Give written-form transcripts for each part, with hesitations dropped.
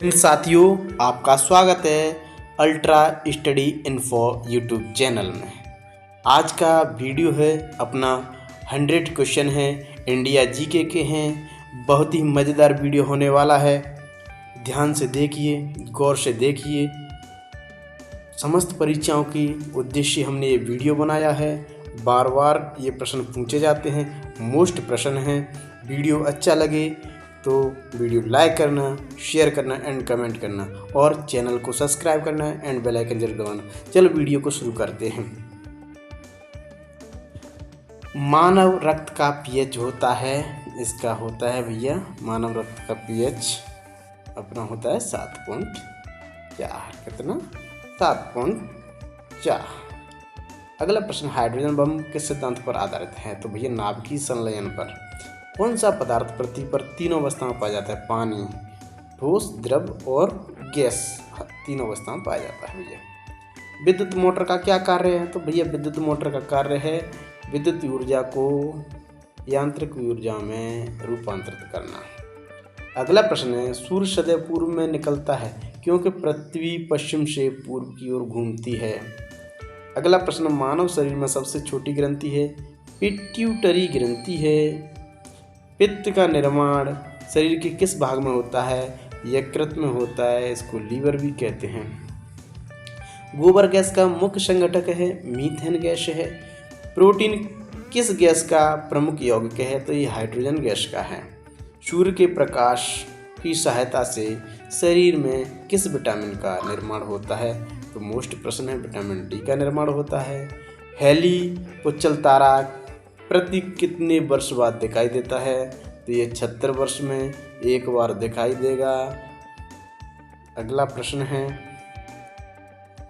साथियों, आपका स्वागत है ultra study info YouTube channel में। आज का वीडियो है अपना 100 क्वेश्चन है, इंडिया जीके के हैं। बहुत ही मज़ेदार वीडियो होने वाला है। ध्यान से देखिए, गौर से देखिए। समस्त परीक्षाओं की उद्देश्य हमने ये वीडियो बनाया है। बार बार ये प्रश्न पूछे जाते हैं, मोस्ट प्रश्न हैं। वीडियो अच्छा लगे तो वीडियो लाइक करना, शेयर करना एंड कमेंट करना और चैनल को सब्सक्राइब करना एंड बेल आइकन जरूर दबाना। चलो वीडियो को शुरू करते हैं। मानव रक्त का पीएच होता है, इसका होता है भैया, मानव रक्त का पीएच अपना होता है 7.4। कितना? 7.4। अगला प्रश्न, हाइड्रोजन बम किस सिद्धांत पर आधारित है? तो भैया नाभिकीय संलयन पर। कौन सा पदार्थ पृथ्वी पर तीनों अवस्थाओं में पाया जाता है? पानी, ठोस, द्रव और गैस, तीनों अवस्थाओं में पाया जाता है भैया। विद्युत मोटर का क्या कार्य है? तो भैया विद्युत मोटर का कार्य है विद्युत ऊर्जा को यांत्रिक ऊर्जा में रूपांतरित करना। अगला प्रश्न है, सूर्य सदैव पूर्व में निकलता है क्योंकि पृथ्वी पश्चिम से पूर्व की ओर घूमती है। अगला प्रश्न, मानव शरीर में सबसे छोटी ग्रंथि है पिट्यूटरी ग्रंथि है। पित्त का निर्माण शरीर के किस भाग में होता है? यकृत में होता है, इसको लीवर भी कहते हैं। गोबर गैस का मुख्य संघटक है मीथेन गैस है। प्रोटीन किस गैस का प्रमुख यौगिक है? तो ये हाइड्रोजन गैस का है। सूर्य के प्रकाश की सहायता से शरीर में किस विटामिन का निर्माण होता है? तो मोस्ट प्रश्न है, विटामिन डी का निर्माण होता है। हेली पुच्चल तारा प्रति कितने वर्ष बाद दिखाई देता है? तो ये 76 वर्ष में एक बार दिखाई देगा। अगला प्रश्न है,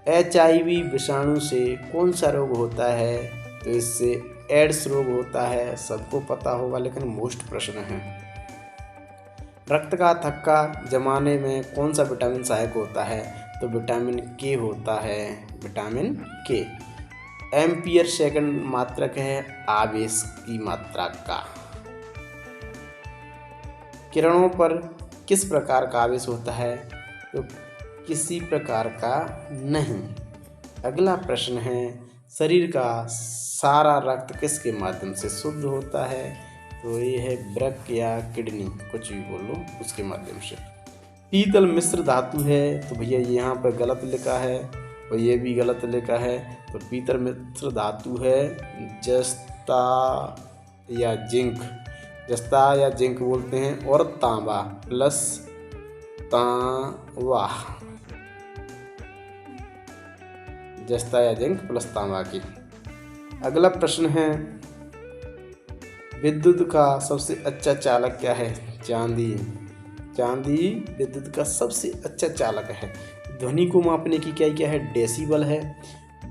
HIV विषाणु से कौन सा रोग होता है? तो इससे एड्स रोग होता है, सबको पता होगा, लेकिन मोस्ट प्रश्न है। रक्त का थक्का जमाने में कौन सा विटामिन सहायक होता है? तो विटामिन के होता है, विटामिन के। एम्पियर सेकंड मात्रक है आवेश की मात्रा का। किरणों पर किस प्रकार का आवेश होता है? तो किसी प्रकार का नहीं। अगला प्रश्न है, शरीर का सारा रक्त किसके माध्यम से शुद्ध होता है? तो ये है वृक्क या किडनी, कुछ भी बोलो, उसके माध्यम से। पीतल मिश्र धातु है, तो भैया यहाँ पर गलत लिखा है और ये भी गलत लिखा है। तो पीतल मिश्र धातु है जस्ता या जिंक, जस्ता या जिंक बोलते हैं, और तांबा प्लस तांबा, जस्ता या जिंक प्लस तांबा की। अगला प्रश्न है, विद्युत का सबसे अच्छा चालक क्या है? चांदी। चांदी विद्युत का सबसे अच्छा चालक है। ध्वनि को मापने की क्या है? डेसिबल है।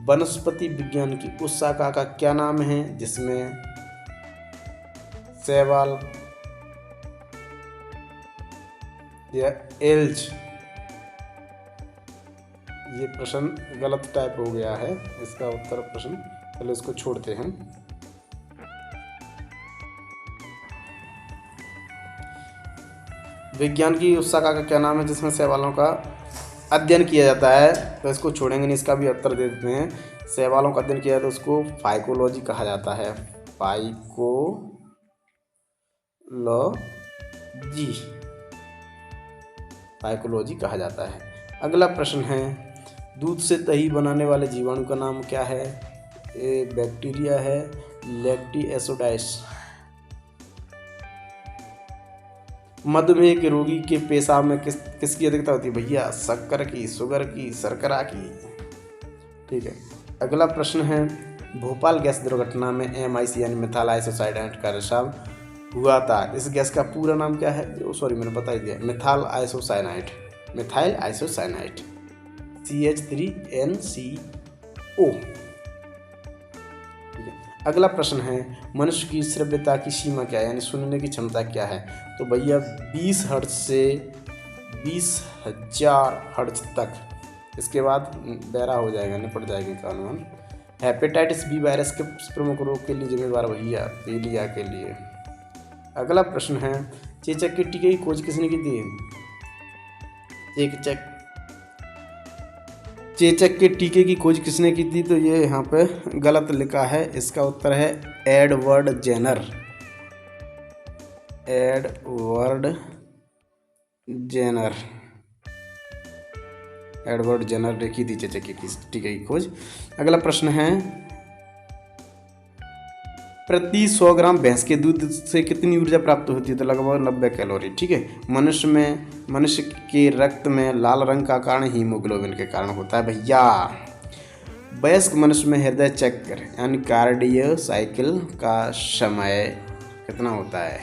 वनस्पति विज्ञान की उस शाखा का क्या नाम है जिसमें शैवाल या एल्ज? ये प्रश्न गलत टाइप हो गया है, इसका उत्तर प्रश्न, चलो इसको छोड़ते हैं। विज्ञान की उस शाखा का क्या नाम है जिसमें शैवालों का अध्ययन किया जाता है? तो इसको छोड़ेंगे नहीं, इसका भी उत्तर दे देते हैं। शैवालों का अध्ययन किया जाता है तो उसको फाइकोलॉजी कहा जाता है, फाइकोलॉजी कहा जाता है। अगला प्रश्न है, दूध से दही बनाने वाले जीवाणु का नाम क्या है? ये बैक्टीरिया है लैक्टी एसिडोस। मधुमेह के रोगी के पेशाब में किसकी अधिकता होती है? भैया शक्कर की, शुगर की, शर्करा की। ठीक है। अगला प्रश्न है, भोपाल गैस दुर्घटना में MIC यानी मिथाइल आइसोसाइनाइड का रिसाव हुआ था, इस गैस का पूरा नाम क्या है? सॉरी, मैंने बता ही दिया, methyl isocyanide, methyl isocyanide, CH3NCO। अगला प्रश्न है, मनुष्य की श्रव्यता की सीमा क्या है, यानी सुनने की क्षमता क्या है? तो भैया 20 हर्ट्ज से 20,000 हर्ट्ज तक। इसके बाद बहरा हो जाएगा, निपट जाएगी कानून। हेपेटाइटिस बी वायरस के प्रमुख रोग के लिए जिम्मेदार? भैया पीलिया के लिए। अगला प्रश्न है, चेचक के टीके की खोज किसने की थी? चेचक चेचक के टीके की खोज किसने की थी? तो ये यहाँ पे गलत लिखा है, इसका उत्तर है Edward Jenner. Edward Jenner Edward Jenner ने की थी चेचक के टीके की खोज। अगला प्रश्न है, प्रति 100 ग्राम भैंस के दूध से कितनी ऊर्जा प्राप्त होती है? तो लगभग 90 कैलोरी। ठीक है। मनुष्य के रक्त में लाल रंग का कारण हीमोग्लोबिन के कारण होता है भैया। वयस्क मनुष्य में हृदय चक्र यानी कार्डियो साइकिल का समय कितना होता है?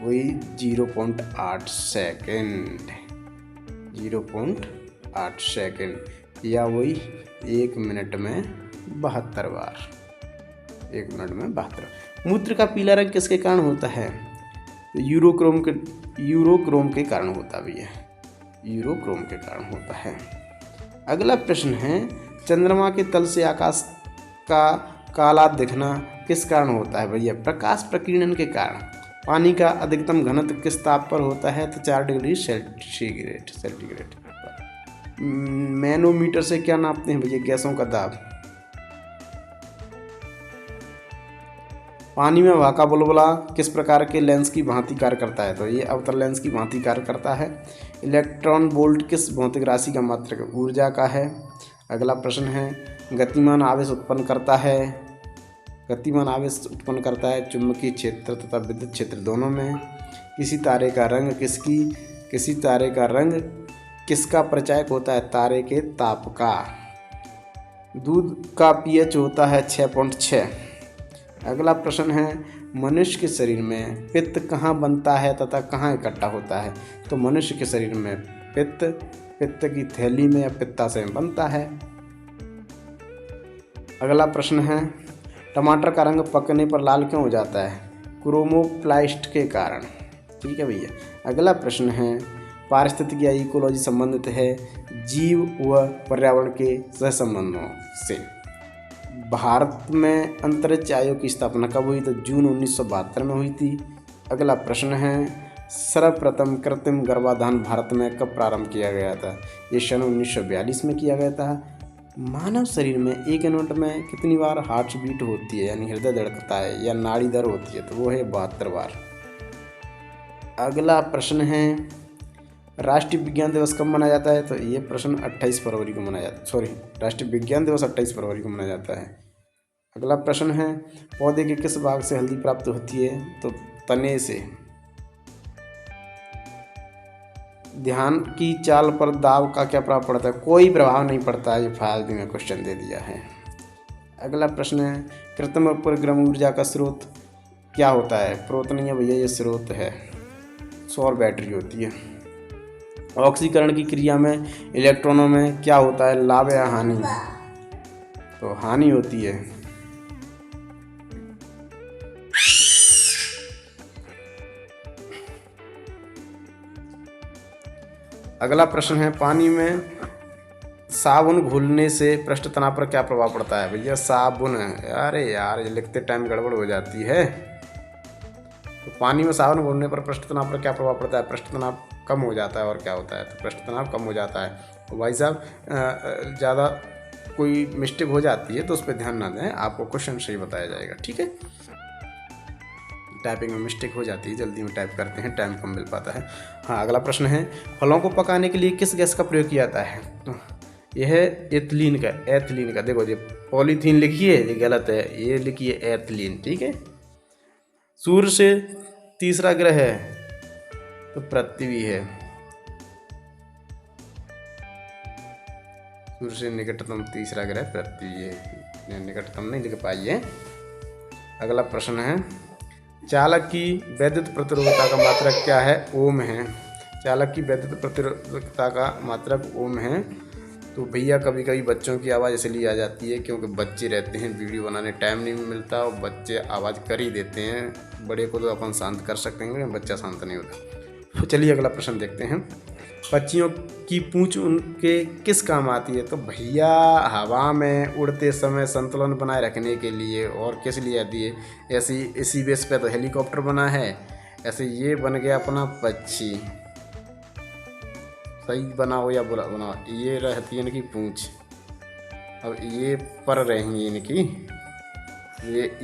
वही 0.8 सेकेंड। 0.8 सेकेंड या वही 1 मिनट में 72 बार। 1 मिनट में 72। मूत्र का पीला रंग किसके कारण होता है? तो यूरोक्रोम के कारण होता भी है। यूरोक्रोम के कारण होता है। अगला प्रश्न है, चंद्रमा के तल से आकाश का काला दिखना किस कारण होता है भैया? प्रकाश प्रकीर्णन के कारण। पानी का अधिकतम घनत्व किस ताप पर होता है? तो 4 डिग्री सेंटीग्रेड। मैनोमीटर से क्या नापते हैं भैया? गैसों का दाब। पानी में भाका बुलबुला किस प्रकार के लेंस की भांति कार्य करता है? तो ये अवतल लेंस की भांति कार्य करता है। इलेक्ट्रॉन वोल्ट किस भौतिक राशि का मात्रक ऊर्जा का है? अगला प्रश्न है, गतिमान आवेश उत्पन्न करता है चुंबकीय क्षेत्र तथा विद्युत क्षेत्र दोनों में। किसी तारे का रंग किसका परिचायक होता है? तारे के ताप का। दूध का पीएच होता है 6.6। अगला प्रश्न है, मनुष्य के शरीर में पित्त कहाँ बनता है तथा कहाँ इकट्ठा होता है? तो मनुष्य के शरीर में पित्त की थैली में या पित्ताशय में बनता है। अगला प्रश्न है, टमाटर का रंग पकने पर लाल क्यों हो जाता है? क्रोमोप्लास्ट के कारण। ठीक है भैया। अगला प्रश्न है, पारिस्थितिकी या इकोलॉजी संबंधित है जीव व पर्यावरण के सहसंबंधों से। भारत में अंतरिक्ष आयोग की स्थापना कब हुई? तो जून 1972 में हुई थी। अगला प्रश्न है, सर्वप्रथम कृत्रिम गर्भाधान भारत में कब प्रारंभ किया गया था? ये सन 1942 में किया गया था। मानव शरीर में 1 मिनट में कितनी बार हार्ट बीट होती है यानी हृदय धड़कता है या नाड़ी दर होती है? तो वो है 72 बार। अगला प्रश्न है, राष्ट्रीय विज्ञान दिवस कब मनाया जाता है? तो ये प्रश्न 28 फरवरी को मनाया जाता है। राष्ट्रीय विज्ञान दिवस 28 फरवरी को मनाया जाता है। अगला प्रश्न है, पौधे के किस भाग से हल्दी प्राप्त होती है? तो तने से। ध्यान की चाल पर दाब का क्या प्रभाव पड़ता है? कोई प्रभाव नहीं पड़ता। ये फालतू में क्वेश्चन दे दिया है। अगला प्रश्न है, कृत्रिम उपग्रह ऊर्जा का स्रोत क्या होता है? स्रोत नहीं है भैया, ये स्रोत है। सौर बैटरी होती है। ऑक्सीकरण की क्रिया में इलेक्ट्रॉनों में क्या होता है? लाभ या हानि? तो हानि होती है। अगला प्रश्न है, पानी में साबुन घुलने से पृष्ठ तनाव पर क्या प्रभाव पड़ता है? भैया साबुन। अरे यार, ये लिखते टाइम गड़बड़ हो जाती है। तो पानी में साबुन घुलने पर पृष्ठ तनाव पर क्या प्रभाव पड़ता है? पृष्ठ तनाव कम हो जाता है। और क्या होता है? तो पृष्ठ तनाव कम हो जाता है। तो भाई साहब, ज़्यादा कोई मिस्टेक हो जाती है तो उस पर ध्यान ना दें, आपको क्वेश्चन सही बताया जाएगा। ठीक है। टाइपिंग में मिस्टेक हो जाती है, जल्दी में टाइप करते हैं, टाइम कम मिल पाता है। हाँ, अगला प्रश्न है, फलों को पकाने के लिए किस गैस का प्रयोग किया जाता है? तो यह है एथिलीन का। देखो, ये पॉलीथीन लिखी है, ये गलत है, ये लिखिए एथिलीन। ठीक है। सूर्य से तीसरा ग्रह है तो पृथ्वी है। सूर्य से निकटतम तीसरा ग्रह पृथ्वी है। निकटतम नहीं लिख पाई है। अगला प्रश्न है, चालक की वैद्युत प्रतिरोधकता का मात्रक क्या है? ओम है। चालक की वैद्युत प्रतिरोधकता का मात्रक ओम है। तो भैया, कभी कभी बच्चों की आवाज़ इसलिए आ जाती है क्योंकि बच्चे रहते हैं, वीडियो बनाने टाइम नहीं मिलता और बच्चे आवाज़ कर ही देते हैं। बड़े को तो अपन शांत कर सकते हैं, लेकिन बच्चा शांत नहीं होता। तो चलिए अगला प्रश्न देखते हैं। पक्षियों की पूंछ उनके किस काम आती है? तो भैया, हवा में उड़ते समय संतुलन बनाए रखने के लिए। और किस लिए आती है? इसी बेस पे तो हेलीकॉप्टर बना है। ऐसे ये बन गया अपना पक्षी। सही बनाओ या बुरा बनाओ, ये रहती है इनकी पूंछ। अब ये पर रहेंगी इनकी,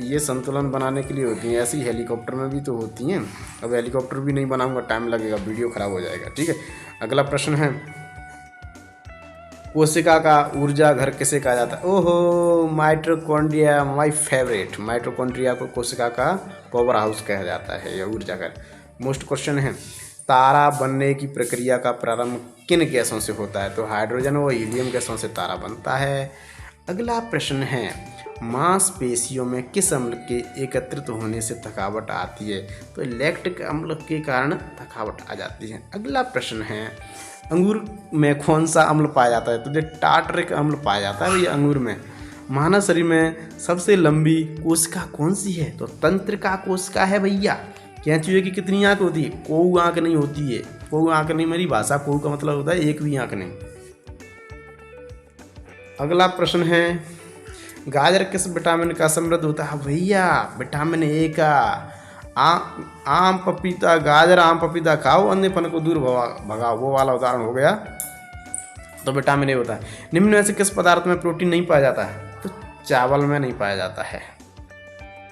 ये संतुलन बनाने के लिए होती हैं। ऐसी हेलीकॉप्टर में भी तो होती हैं। अब हेलीकॉप्टर भी नहीं बनाऊंगा, टाइम लगेगा, वीडियो ख़राब हो जाएगा। ठीक है, अगला प्रश्न है, कोशिका का ऊर्जा घर किसे कहा जाता है? ओहो, माइटोकॉन्ड्रिया, माय फेवरेट। माइटोकॉन्ड्रिया को कोशिका का पावर हाउस कहा जाता है या ऊर्जा घर। मोस्ट क्वेश्चन है, तारा बनने की प्रक्रिया का प्रारंभ किन गैसों से होता है? तो हाइड्रोजन और हीलियम गैसों से तारा बनता है। अगला प्रश्न है, मांसपेशियों में किस अम्ल के एकत्रित होने से थकावट आती है? तो लैक्टिक अम्ल के कारण थकावट आ जाती है। अगला प्रश्न है, अंगूर में कौन सा अम्ल पाया जाता है? तो जो टार्टरिक अम्ल पाया जाता है भैया अंगूर में। मानव शरीर में सबसे लंबी कोशिका कौन सी है? तो तंत्रिका कोशिका है भैया। कैंचुए की कितनी आंख होती है? कोई आंख नहीं होती है। कोई आंख नहीं, मेरी भाषा कोई का मतलब होता है एक भी आंख नहीं। अगला प्रश्न है, गाजर किस विटामिन का समृद्ध होता है? भैया विटामिन ए का। आम पपीता, गाजर आम पपीता खाओ, अंधेपन को दूर भगाओ, वो वाला उदाहरण हो गया। तो विटामिन ए होता है। निम्न में से किस पदार्थ में प्रोटीन नहीं पाया जाता है? तो चावल में नहीं पाया जाता है।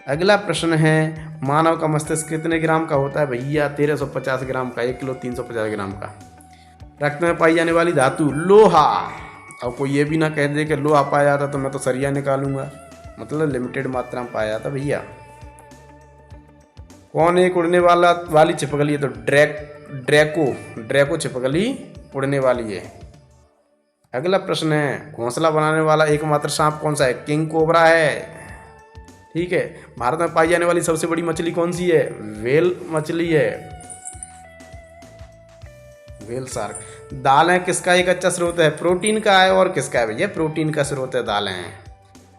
अगला प्रश्न है, मानव का मस्तिष्क कितने ग्राम का होता है? भैया 1350 ग्राम का, 1 किलो 350 ग्राम का। रक्त में पाई जाने वाली धातु लोहा। अब कोई ये भी ना कह दे कि लोहा पाया जाता तो मैं तो सरिया निकालूंगा, मतलब लिमिटेड मात्रा में पाया जाता भैया। कौन एक उड़ने वाली छिपकली है? तो ड्रैको छिपकली उड़ने वाली है। अगला प्रश्न है, घोंसला बनाने वाला एकमात्र सांप कौन सा है? किंग कोबरा है। ठीक है, भारत में पाई जाने वाली सबसे बड़ी मछली कौन सी है? व्हेल मछली है, व्हेल शार्क। दालें किसका एक अच्छा स्रोत है? प्रोटीन का है। और किसका है भैया? प्रोटीन का स्रोत है दालें।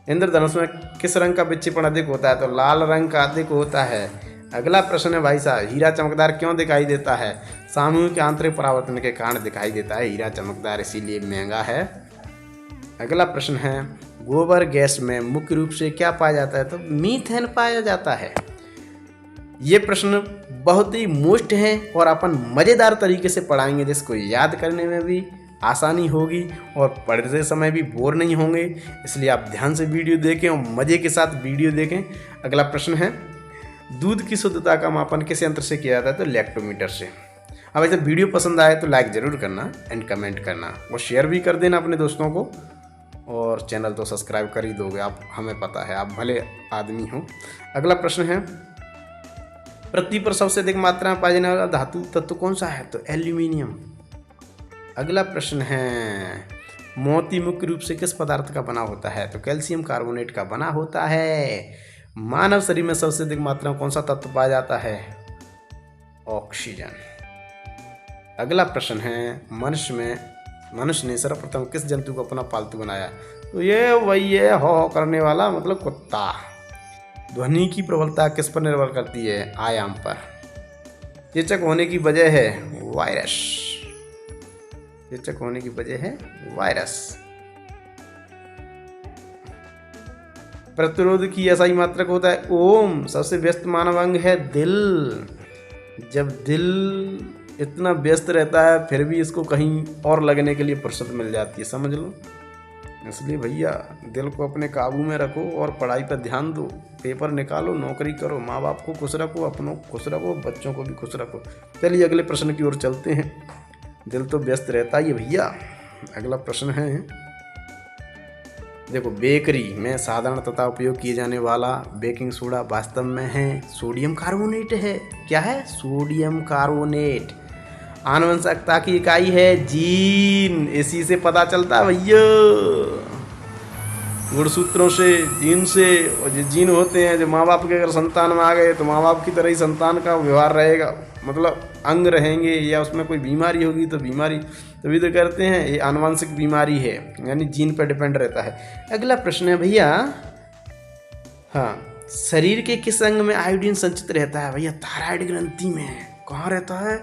इंद्रधनुष में किस रंग का विक्षेपण अधिक होता है? तो लाल रंग का अधिक होता है। अगला प्रश्न है भाई साहब, हीरा चमकदार क्यों दिखाई देता है? सामूहिक आंतरिक परावर्तन के कारण दिखाई देता है हीरा चमकदार, इसीलिए महंगा है। अगला प्रश्न है, गोबर गैस में मुख्य रूप से क्या पाया जाता है? तो मीथेन पाया जाता है। ये प्रश्न बहुत ही मोस्ट है और अपन मज़ेदार तरीके से पढ़ाएंगे, जिसको याद करने में भी आसानी होगी और पढ़ते समय भी बोर नहीं होंगे। इसलिए आप ध्यान से वीडियो देखें और मज़े के साथ वीडियो देखें। अगला प्रश्न है, दूध की शुद्धता का मापन किस यंत्र से किया जाता है? तो लैक्टोमीटर से। अब ऐसे वीडियो पसंद आए तो लाइक ज़रूर करना एंड कमेंट करना और शेयर भी कर देना अपने दोस्तों को, और चैनल तो सब्सक्राइब कर ही दोगे आप, हमें पता है आप भले आदमी हो। अगला प्रश्न है, पृथ्वी पर सबसे अधिक मात्रा में पाया जाने वाला धातु तत्व कौन सा है? तो एल्यूमिनियम। अगला प्रश्न है, मोती मुख्य रूप से किस पदार्थ का बना होता है? तो कैल्शियम कार्बोनेट का बना होता है। मानव शरीर में सबसे अधिक मात्रा में कौन सा तत्व पाया जाता है? ऑक्सीजन। अगला प्रश्न है, मनुष्य ने सर्वप्रथम किस जंतु को अपना पालतू बनाया? तो ये वही है हो करने वाला, मतलब कुत्ता। ध्वनि की प्रबलता किस पर निर्भर करती है? आयाम पर। चेचक होने की वजह है वायरस। चेचक होने की वजह है वायरस। प्रतिरोध की ऐसा ही मात्रक होता है ओम। सबसे व्यस्त मानव अंग है दिल। जब दिल इतना व्यस्त रहता है फिर भी इसको कहीं और लगने के लिए फुर्सत मिल जाती है, समझ लो। इसलिए भैया दिल को अपने काबू में रखो और पढ़ाई पर ध्यान दो, पेपर निकालो, नौकरी करो, माँ बाप को खुश रखो, अपनों को खुश रखो, बच्चों को भी खुश रखो। चलिए अगले प्रश्न की ओर चलते हैं। दिल तो व्यस्त रहता ही है भैया। अगला प्रश्न है, देखो, बेकरी में साधारण तथा उपयोग किए जाने वाला बेकिंग सोडा वास्तव में है सोडियम कार्बोनेट है। क्या है? Sodium carbonate. आनुवंशिकता की इकाई है जीन। इसी से पता चलता है भैया, गुणसूत्रों से, जीन से। और जो जीन होते हैं, जो माँ बाप के अगर संतान में आ गए तो माँ बाप की तरह ही संतान का व्यवहार रहेगा, मतलब अंग रहेंगे, या उसमें कोई बीमारी होगी तो बीमारी, तभी तो कहते हैं ये आनुवंशिक बीमारी है, यानी जीन पर डिपेंड रहता है। अगला प्रश्न है भैया, हाँ, शरीर के किस अंग में आयोडीन संचित रहता है? भैया थायराइड ग्रंथि में। कहाँ रहता है?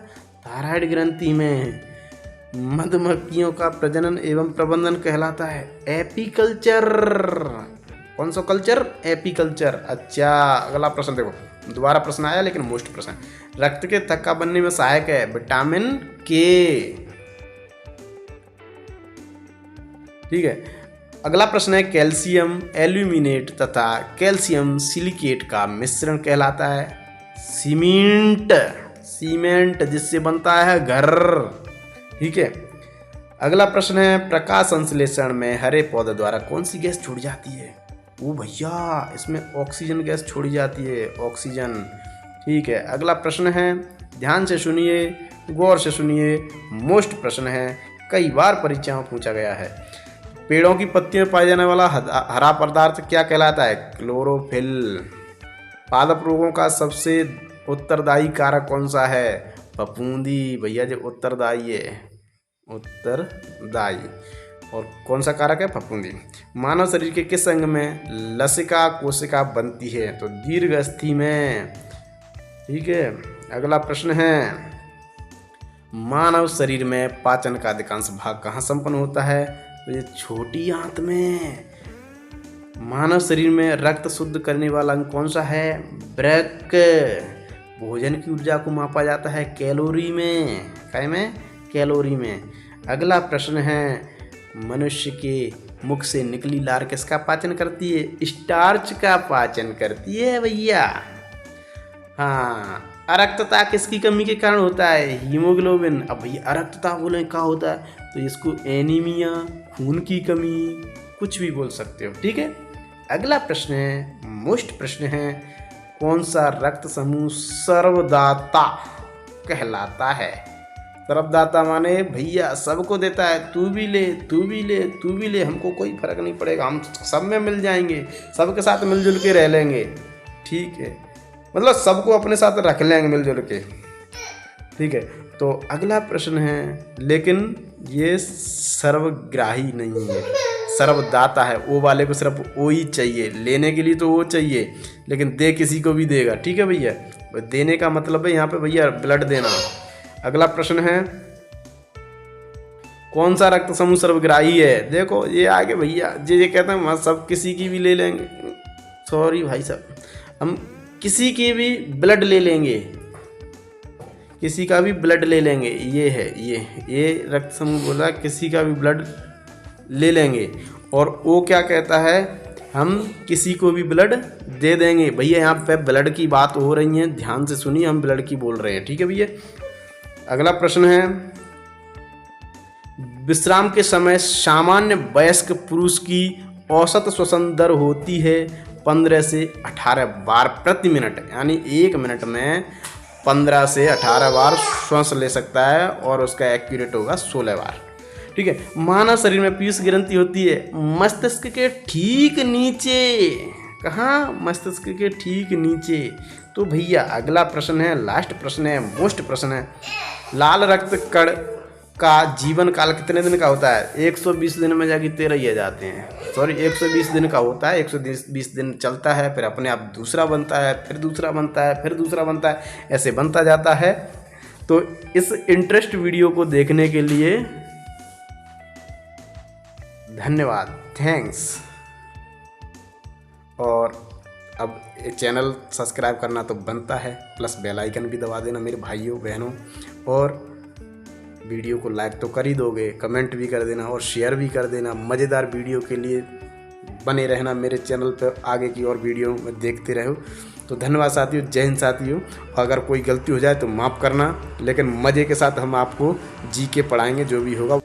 थायराइड ग्रंथि में। मधुमक्खियों का प्रजनन एवं प्रबंधन कहलाता है एपीकल्चर। कौन सा कल्चर? एपीकल्चर। अच्छा, अगला प्रश्न देखो, दोबारा प्रश्न आया लेकिन मोस्ट प्रश्न। रक्त के थक्का बनने में सहायक है विटामिन के। ठीक है। अगला प्रश्न है कैल्शियम एल्यूमिनेट तथा कैल्शियम सिलिकेट का मिश्रण कहलाता है सीमेंट। सीमेंट जिससे बनता है घर। ठीक है। अगला प्रश्न है प्रकाश संश्लेषण में हरे पौधे द्वारा कौन सी गैस छोड़ी जाती है? ओ भैया, इसमें ऑक्सीजन गैस छोड़ी जाती है, ऑक्सीजन। ठीक है। अगला प्रश्न है, ध्यान से सुनिए, गौर से सुनिए, मोस्ट प्रश्न है, कई बार परीक्षाओं में पूछा गया है। पेड़ों की पत्तियों में पाया जाने वाला हरा पदार्थ क्या कहलाता है? क्लोरोफिल। पादप रोगों का सबसे उत्तरदायी कारक कौन सा है? फफूंदी। भैया जो उत्तरदायी है, उत्तरदायी। और कौन सा कारक है? फफूंदी। मानव शरीर के किस अंग में लसिका कोशिका बनती है? तो दीर्घस्थि में। ठीक है। अगला प्रश्न है, मानव शरीर में पाचन का अधिकांश भाग कहाँ संपन्न होता है? तो ये छोटी आंत में। मानव शरीर में रक्त शुद्ध करने वाला अंग कौन सा है? वृक्क। भोजन की ऊर्जा को मापा जाता है कैलोरी में। काय में? कैलोरी में। अगला प्रश्न है, मनुष्य के मुख से निकली लार किसका पाचन करती है? स्टार्च का पाचन करती है भैया। हाँ। अरक्तता किसकी कमी के कारण होता है? हीमोग्लोबिन। अब भैया अरक्तता बोले क्या होता है? तो इसको एनीमिया, खून की कमी, कुछ भी बोल सकते हो। ठीक है। अगला प्रश्न है, मोस्ट प्रश्न है, कौन सा रक्त समूह सर्वदाता कहलाता है? सर्वदाता माने भैया सबको देता है, तू भी ले, तू भी ले, तू भी ले, हमको कोई फर्क नहीं पड़ेगा, हम सब में मिल जाएंगे, सबके साथ मिलजुल के रह लेंगे। ठीक है। मतलब सबको अपने साथ रख लेंगे मिलजुल के। ठीक है। तो अगला प्रश्न है, लेकिन ये सर्वग्राही नहीं है, सर्वदाता है। ओ वाले को सिर्फ ओ ही चाहिए, लेने के लिए तो वो चाहिए, लेकिन दे किसी को भी देगा। ठीक है भैया। देने का मतलब है यहाँ पे भैया ब्लड देना। अगला प्रश्न है, कौन सा रक्त समूह सर्वग्राही है? देखो ये आगे भैया ये कहते हैं सब किसी की भी ले लेंगे, सॉरी भाई साहब, हम किसी की भी ब्लड ले लेंगे, किसी का भी ब्लड ले लेंगे। ये है, ये रक्त समूह बोला किसी का भी ब्लड ले लेंगे। और वो क्या कहता है? हम किसी को भी ब्लड दे देंगे। भैया यहाँ पे ब्लड की बात हो रही है, ध्यान से सुनिए, हम ब्लड की बोल रहे हैं। ठीक है भैया। अगला प्रश्न है, विश्राम के समय सामान्य वयस्क पुरुष की औसत श्वसन दर होती है 15 से 18 बार प्रति मिनट, यानी 1 मिनट में 15 से 18 बार श्वास ले सकता है और उसका एक्यूरेट होगा 16 बार। ठीक है। मानव शरीर में पीयूष ग्रंथि होती है मस्तिष्क के ठीक नीचे। कहाँ? मस्तिष्क के ठीक नीचे। तो भैया अगला प्रश्न है, लास्ट प्रश्न है, मोस्ट प्रश्न है, लाल रक्त कण का जीवन काल कितने दिन का होता है? 120 दिन में जाके 13 ही जाते हैं, सॉरी 120 दिन का होता है। 120 दिन चलता है, फिर अपने आप दूसरा बनता है, फिर दूसरा बनता है, फिर दूसरा बनता है, ऐसे बनता जाता है। तो इस इंटरेस्ट वीडियो को देखने के लिए धन्यवाद, थैंक्स। और अब ये चैनल सब्सक्राइब करना तो बनता है, प्लस बेल आइकन भी दबा देना मेरे भाइयों बहनों। और वीडियो को लाइक तो कर ही दोगे, कमेंट भी कर देना और शेयर भी कर देना। मज़ेदार वीडियो के लिए बने रहना मेरे चैनल पर, आगे की और वीडियो में देखते रहो। तो धन्यवाद साथियों, जय हिंद साथियों। अगर कोई गलती हो जाए तो माफ़ करना, लेकिन मज़े के साथ हम आपको जी के पढ़ाएंगे, जो भी होगा।